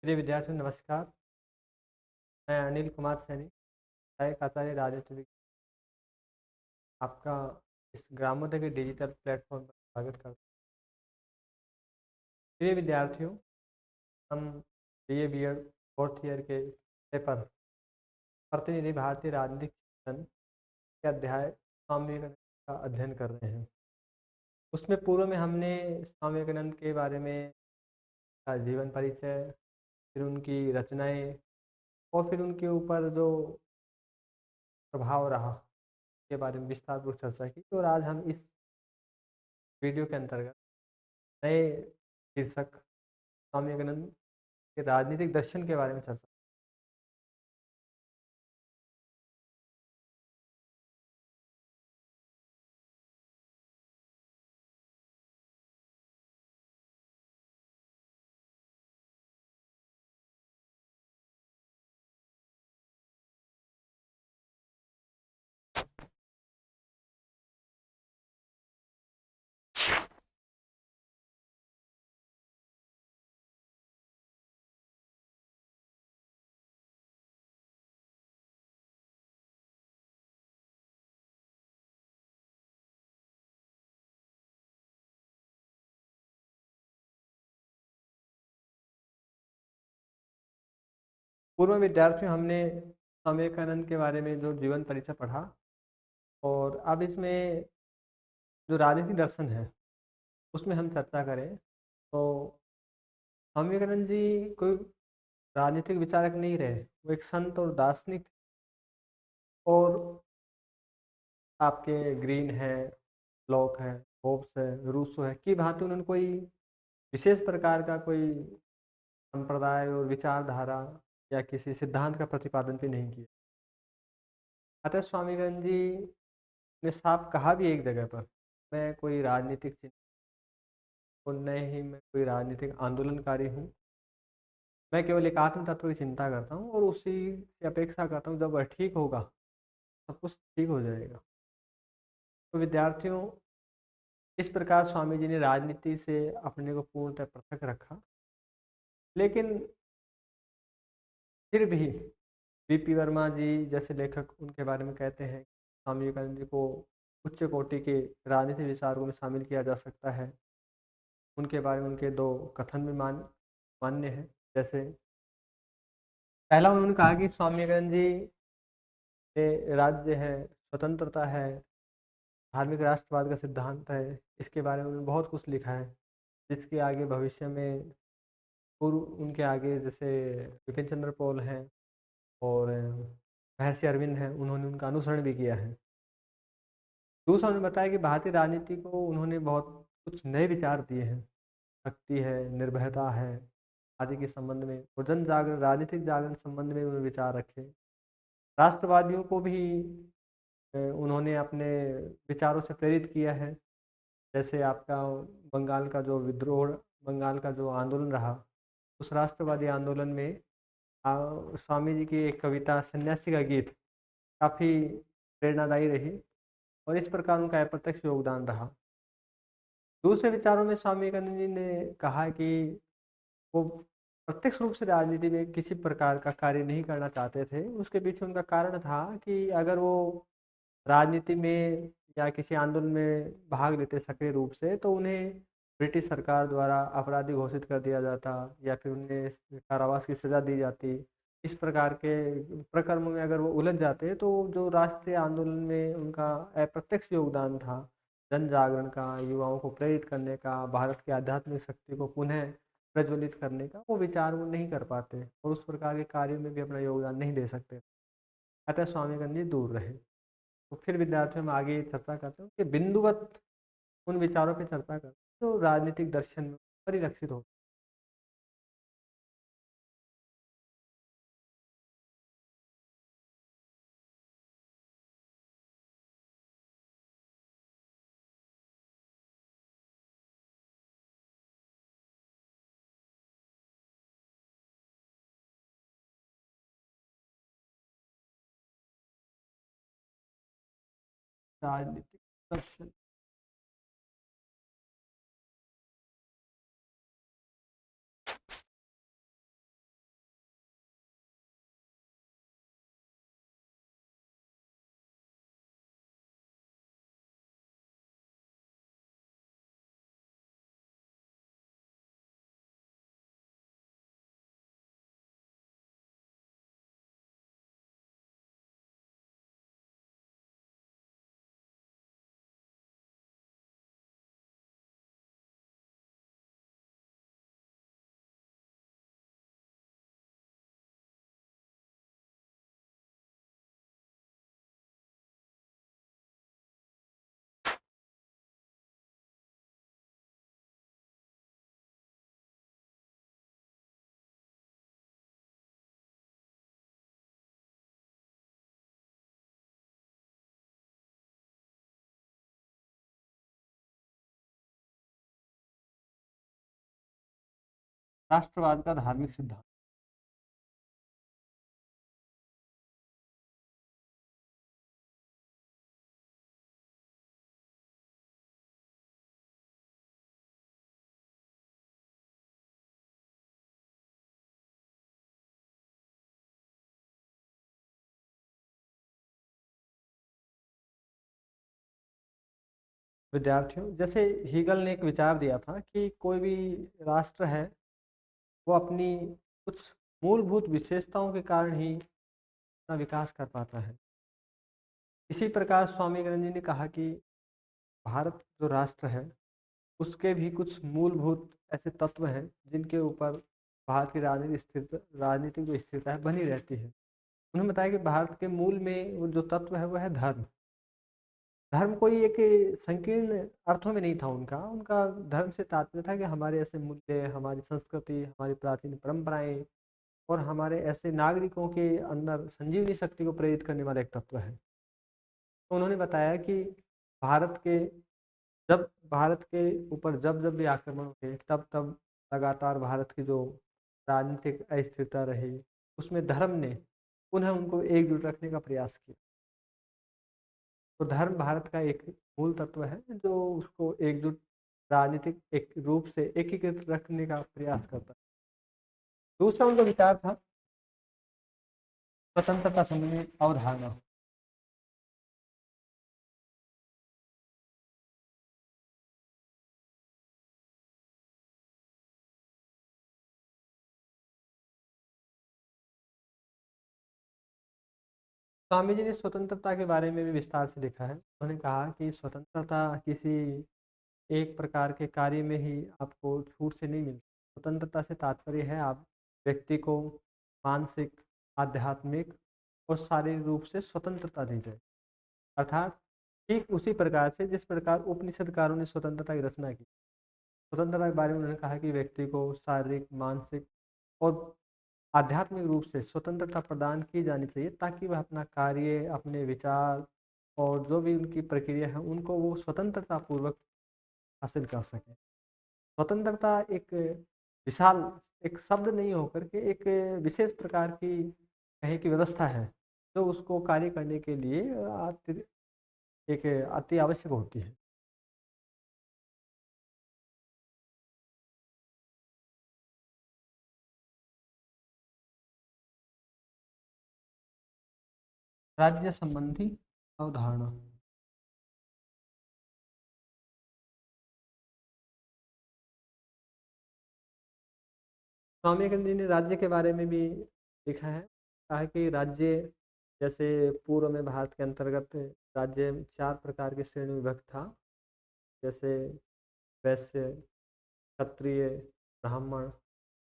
प्रिय विद्यार्थियों नमस्कार। मैं अनिल कुमार सैनी, सहायक आचार्य राजनीति विज्ञान, आपका इस ग्रामोदय के डिजिटल प्लेटफॉर्म पर स्वागत करता हूँ। प्रिय विद्यार्थियों, हम बीए बीएड फोर्थ ईयर के पेपर प्रतिनिधि भारतीय राजनीतिक चिंतन के अध्याय स्वामी विवेकानंद का अध्ययन कर रहे हैं। उसमें पूर्व में हमने स्वामी विवेकानंद के बारे में का जीवन परिचय, फिर उनकी रचनाएं और फिर उनके ऊपर जो प्रभाव रहा के बारे में विस्तार पूर्वक चर्चा की। और आज हम इस वीडियो के अंतर्गत नए शीर्षक स्वामी विवेकानंद के राजनीतिक दर्शन के बारे में चर्चा। पूर्व विद्यार्थियों, हमने स्वामी विवेकानंद के बारे में जो जीवन परिचय पढ़ा और अब इसमें जो राजनीतिक दर्शन है उसमें हम चर्चा करें तो स्वामी विवेकानंद जी कोई राजनीतिक विचारक नहीं रहे। वो एक संत और दार्शनिक और आपके ग्रीन है, लॉक है, होब्स है, रूसो है की भांति उन्होंने कोई विशेष प्रकार का कोई संप्रदाय और विचारधारा या किसी सिद्धांत का प्रतिपादन भी नहीं किया। अतः स्वामी विवेकानंद जी ने साफ कहा भी एक जगह पर, मैं कोई राजनीतिक और न ही मैं कोई राजनीतिक आंदोलनकारी हूँ। मैं केवल एक आत्म तत्व की चिंता करता हूँ और उसी की अपेक्षा करता हूँ, जब वह ठीक होगा सब कुछ ठीक हो जाएगा। तो विद्यार्थियों, इस प्रकार स्वामी जी ने राजनीति से अपने को पूर्णतः पृथक रखा। लेकिन फिर भी बीपी वर्मा जी जैसे लेखक उनके बारे में कहते हैं स्वामी विवेकानंद जी को उच्च कोटि के राजनीतिक विचारकों में शामिल किया जा सकता है। उनके बारे में उनके दो कथन भी मान्य है। जैसे पहला उन्होंने कहा कि स्वामी विवेकानंद जी ने राज्य है, स्वतंत्रता है, धार्मिक राष्ट्रवाद का सिद्धांत है, इसके बारे में उन्होंने बहुत कुछ लिखा है जिसके आगे भविष्य में पूर्व उनके आगे जैसे विपिन चंद्र पॉल हैं और महर्षि अरविंद हैं, उन्होंने उनका अनुसरण भी किया है। दूसरा उन्होंने बताया कि भारतीय राजनीति को उन्होंने बहुत कुछ नए विचार दिए हैं, शक्ति है, निर्भयता है आदि के संबंध में, और जन जागरण, राजनीतिक जागरण संबंध में उन्होंने विचार रखे। राष्ट्रवादियों को भी उन्होंने अपने विचारों से प्रेरित किया है। जैसे आपका बंगाल का जो विद्रोह, बंगाल का जो आंदोलन रहा, उस राष्ट्रवादी आंदोलन में स्वामी जी की एक कविता सन्यासी का गीत काफ़ी प्रेरणादायी रही और इस प्रकार उनका अप्रत्यक्ष योगदान रहा। दूसरे विचारों में स्वामी विवेकानंद जी ने कहा कि वो प्रत्यक्ष रूप से राजनीति में किसी प्रकार का कार्य नहीं करना चाहते थे। उसके पीछे उनका कारण था कि अगर वो राजनीति में या किसी आंदोलन में भाग लेते सक्रिय रूप से तो उन्हें ब्रिटिश सरकार द्वारा अपराधी घोषित कर दिया जाता या फिर उन्हें कारावास की सज़ा दी जाती। इस प्रकार के प्रकर्म में अगर वो उलझ जाते तो जो राष्ट्रीय आंदोलन में उनका अप्रत्यक्ष योगदान था, जन जागरण का, युवाओं को प्रेरित करने का, भारत की आध्यात्मिक शक्ति को पुनः प्रज्वलित करने का, वो विचार वो नहीं कर पाते और उस प्रकार के कार्यों में भी अपना योगदान नहीं दे सकते। अतः स्वामी गांधी दूर रहे। तो फिर विद्यार्थियों में आगे चर्चा करते हैं कि बिंदुवत उन विचारों पर चर्चा करते हैं जो राजनीतिक दर्शन में परिलक्षित होते हैं। राजनीतिक दर्शन राष्ट्रवाद का धार्मिक सिद्धांत। विद्यार्थियों, जैसे हीगल ने एक विचार दिया था कि कोई भी राष्ट्र है वो अपनी कुछ मूलभूत विशेषताओं के कारण ही अपना विकास कर पाता है। इसी प्रकार स्वामी विवेकानंद जी ने कहा कि भारत जो राष्ट्र है उसके भी कुछ मूलभूत ऐसे तत्व हैं जिनके ऊपर भारत की राजनीतिक जो स्थिरता है बनी रहती है। उन्होंने बताया कि भारत के मूल में वो जो तत्व है वो है धर्म। धर्म कोई एक संकीर्ण अर्थों में नहीं था उनका उनका धर्म से तात्पर्य था कि हमारे ऐसे मूल्य, हमारी संस्कृति, हमारी प्राचीन परंपराएं और हमारे ऐसे नागरिकों के अंदर संजीवनी शक्ति को प्रेरित करने वाला एक तत्व है। तो उन्होंने बताया कि भारत के भारत के ऊपर जब जब भी आक्रमण हुए तब तब लगातार भारत की जो राजनीतिक अस्थिरता रही उसमें धर्म ने पुनः उनको एकजुट रखने का प्रयास किया। तो धर्म भारत का एक मूल तत्व है जो उसको एकजुट राजनीतिक एक रूप से एकीकृत रखने का प्रयास करता है। दूसरा उनका विचार था स्वतंत्रता संबंधी अवधारणा। स्वामी जी ने स्वतंत्रता के बारे में भी विस्तार से लिखा है। उन्होंने कहा कि स्वतंत्रता किसी एक प्रकार के कार्य में ही आपको छूट से नहीं मिलती। स्वतंत्रता से तात्पर्य है आप व्यक्ति को मानसिक, आध्यात्मिक और शारीरिक रूप से स्वतंत्रता दी जाए। अर्थात ठीक उसी प्रकार से जिस प्रकार उपनिषदकारों ने स्वतंत्रता की रचना की। स्वतंत्रता के बारे में उन्होंने कहा कि व्यक्ति को शारीरिक, मानसिक और आध्यात्मिक रूप से स्वतंत्रता प्रदान की जानी चाहिए ताकि वह अपना कार्य, अपने विचार और जो भी उनकी प्रक्रिया है उनको वो स्वतंत्रता पूर्वक हासिल कर सकें। स्वतंत्रता एक विशाल एक शब्द नहीं होकर के एक विशेष प्रकार की कहें कि व्यवस्था है जो उसको कार्य करने के लिए एक अति आवश्यक होती है। राज्य संबंधी अवधारणा। स्वामी विवेकानंद जी ने राज्य के बारे में भी लिखा है। कहा है कि राज्य जैसे पूर्व में भारत के अंतर्गत राज्य चार प्रकार के श्रेणी में विभक्त था। जैसे वैश्य, क्षत्रिय, ब्राह्मण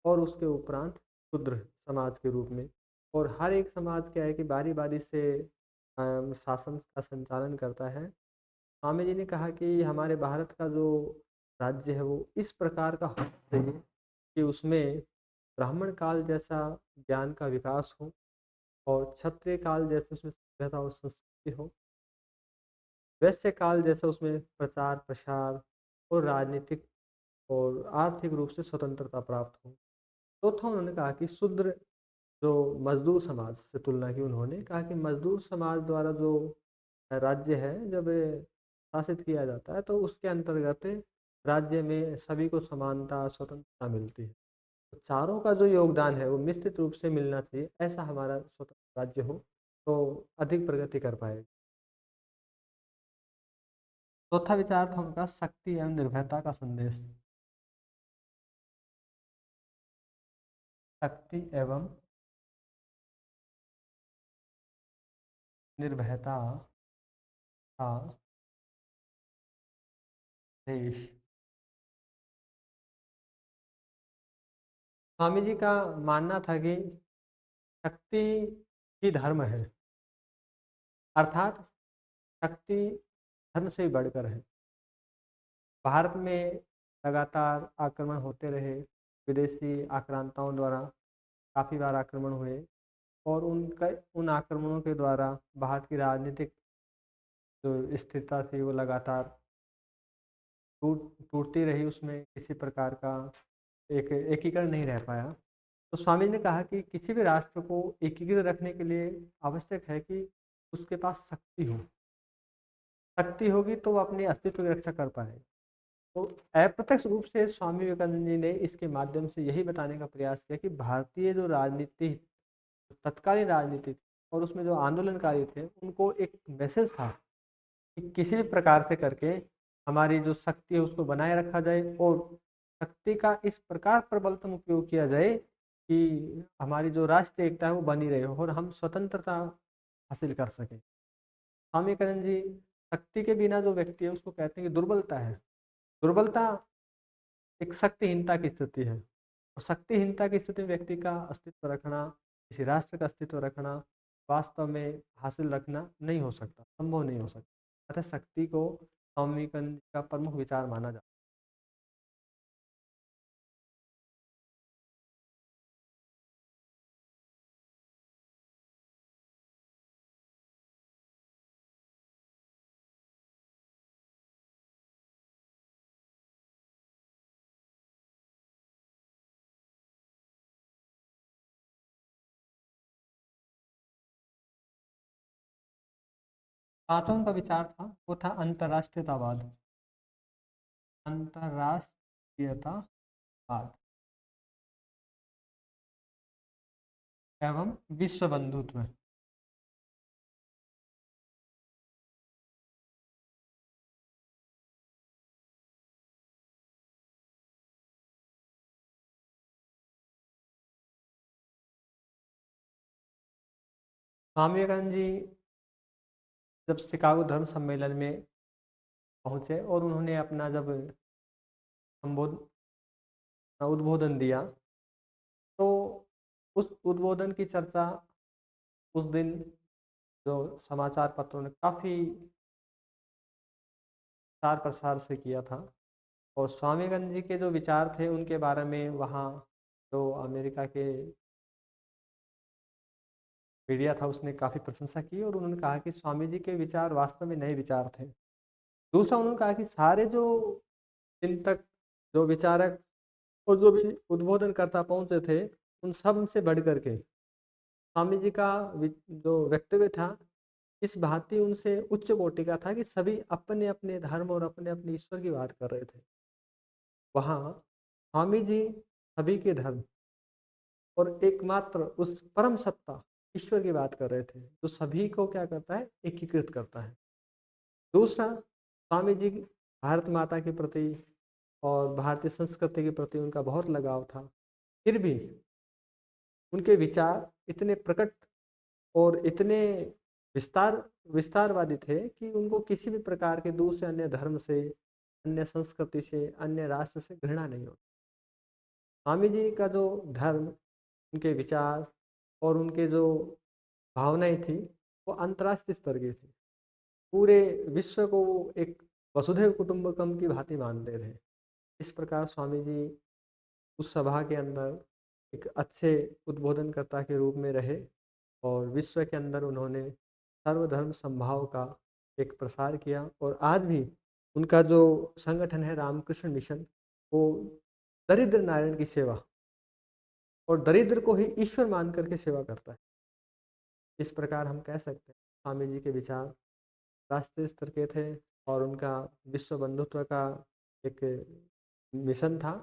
और उसके उपरांत शूद्र समाज के रूप में। और हर एक समाज क्या है कि बारी बारी से शासन का संचालन करता है। स्वामी जी ने कहा कि हमारे भारत का जो राज्य है वो इस प्रकार का होना चाहिए कि उसमें ब्राह्मण काल जैसा ज्ञान का विकास हो और क्षत्रिय काल जैसे उसमें सभ्यता और संस्कृति हो, वैश्य काल जैसे उसमें प्रचार प्रसार और राजनीतिक और आर्थिक रूप से स्वतंत्रता प्राप्त हो। चौथा उन्होंने कहा कि शूद्र जो मजदूर समाज से तुलना की, उन्होंने कहा कि मजदूर समाज द्वारा जो राज्य है जब शासित किया जाता है तो उसके अंतर्गत राज्य में सभी को समानता स्वतंत्रता मिलती है। तो चारों का जो योगदान है वो निश्चित रूप से मिलना चाहिए, ऐसा हमारा स्वतंत्र राज्य हो तो अधिक प्रगति कर पाएगा। चौथा विचार था उनका शक्ति एवं निर्भयता का संदेश। शक्ति एवं निर्भयता का देश। स्वामी जी का मानना था कि शक्ति ही धर्म है, अर्थात शक्ति धर्म से भी बढ़कर है। भारत में लगातार आक्रमण होते रहे, विदेशी आक्रांताओं द्वारा काफ़ी बार आक्रमण हुए और उन आक्रमणों के द्वारा भारत की राजनीतिक जो स्थिरता थी वो लगातार टूटती रही। उसमें किसी प्रकार का एकीकरण नहीं रह पाया। तो स्वामी जी ने कहा कि किसी भी राष्ट्र को एकीकृत रखने के लिए आवश्यक है कि उसके पास शक्ति हो। शक्ति होगी तो वो अपने अस्तित्व की रक्षा कर पाएगा। तो अप्रत्यक्ष रूप से स्वामी विवेकानंद जी ने इसके माध्यम से यही बताने का प्रयास किया कि भारतीय जो राजनीति, तत्कालीन राजनीति थी और उसमें जो आंदोलनकारी थे, उनको एक मैसेज था कि किसी भी प्रकार से करके हमारी जो शक्ति है उसको बनाए रखा जाए और शक्ति का इस प्रकार प्रबलतम उपयोग किया जाए कि हमारी जो राष्ट्रीय एकता है वो बनी रहे और हम स्वतंत्रता हासिल कर सकें। स्वामी विवेकानंद जी शक्ति के बिना जो व्यक्ति है उसको कहते हैं कि दुर्बलता है। दुर्बलता एक शक्तिहीनता की स्थिति है और शक्तिहीनता की स्थिति में व्यक्ति का अस्तित्व रखना, किसी राष्ट्र का अस्तित्व रखना, वास्तव में हासिल रखना नहीं हो सकता, संभव नहीं हो सकता। अतः शक्ति को स्वामी विवेकानंद का प्रमुख विचार माना जाता है। पांचों का विचार था वो था अंतर्राष्ट्रीयतावाद। अंतर्राष्ट्रीयतावाद एवं विश्व बंधुत्व। स्वामी विवेकानंद जी जब शिकागो धर्म सम्मेलन में पहुंचे और उन्होंने अपना जब संबोधन उद्बोधन दिया, तो उस उद्बोधन की चर्चा उस दिन जो समाचार पत्रों ने काफ़ी प्रचार प्रसार से किया था और स्वामी विवेकानंद जी के जो विचार थे उनके बारे में वहाँ जो अमेरिका के मीडिया था उसने काफ़ी प्रशंसा की और उन्होंने कहा कि स्वामी जी के विचार वास्तव में नए विचार थे। दूसरा उन्होंने कहा कि सारे जो चिंतक, जो विचारक और जो भी उद्बोधनकर्ता पहुंचे थे, उन सब से बढ़ करके स्वामी जी का जो वक्तव्य था इस भांति उनसे उच्च कोटि का था कि सभी अपने अपने धर्म और अपने अपने ईश्वर की बात कर रहे थे। वहाँ स्वामी जी सभी के धर्म और एकमात्र उस परम सत्ता ईश्वर की बात कर रहे थे जो सभी को क्या करता है, एकीकृत करता है। दूसरा, स्वामी जी भारत माता के प्रति और भारतीय संस्कृति के प्रति उनका बहुत लगाव था। फिर भी उनके विचार इतने प्रकट और इतने विस्तार विस्तारवादी थे कि उनको किसी भी प्रकार के दूसरे अन्य धर्म से, अन्य संस्कृति से, अन्य राष्ट्र से घृणा नहीं होती। स्वामी जी का जो धर्म, उनके विचार और उनके जो भावनाएं थी वो अंतर्राष्ट्रीय स्तर की थी। पूरे विश्व को वो एक वसुधैव कुटुंबकम की भांति मानते थे। इस प्रकार स्वामी जी उस सभा के अंदर एक अच्छे उद्बोधनकर्ता के रूप में रहे और विश्व के अंदर उन्होंने सर्वधर्म समभाव का एक प्रसार किया और आज भी उनका जो संगठन है रामकृष्ण मिशन, वो दरिद्र नारायण की सेवा और दरिद्र को ही ईश्वर मान करके सेवा करता है। इस प्रकार हम कह सकते हैं स्वामी जी के विचार राष्ट्रीय स्तर के थे और उनका विश्व बंधुत्व का एक मिशन था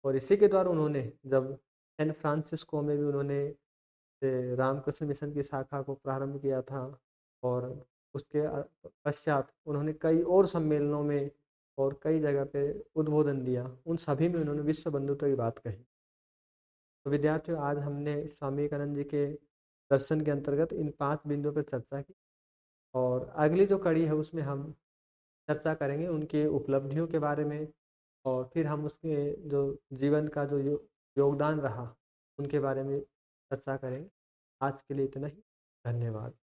और इसी के द्वारा उन्होंने जब सैन फ्रांसिस्को में भी उन्होंने रामकृष्ण मिशन की शाखा को प्रारंभ किया था और उसके पश्चात उन्होंने कई और सम्मेलनों में और कई जगह पे उद्बोधन दिया। उन सभी में उन्होंने विश्व बंधुत्व की बात कही। तो विद्यार्थियों, आज हमने स्वामी विवेकानंद जी के दर्शन के अंतर्गत इन 5 बिंदुओं पर चर्चा की और अगली जो कड़ी है उसमें हम चर्चा करेंगे उनके उपलब्धियों के बारे में और फिर हम उसके जो जीवन का जो योगदान रहा उनके बारे में चर्चा करेंगे। आज के लिए इतना ही। धन्यवाद।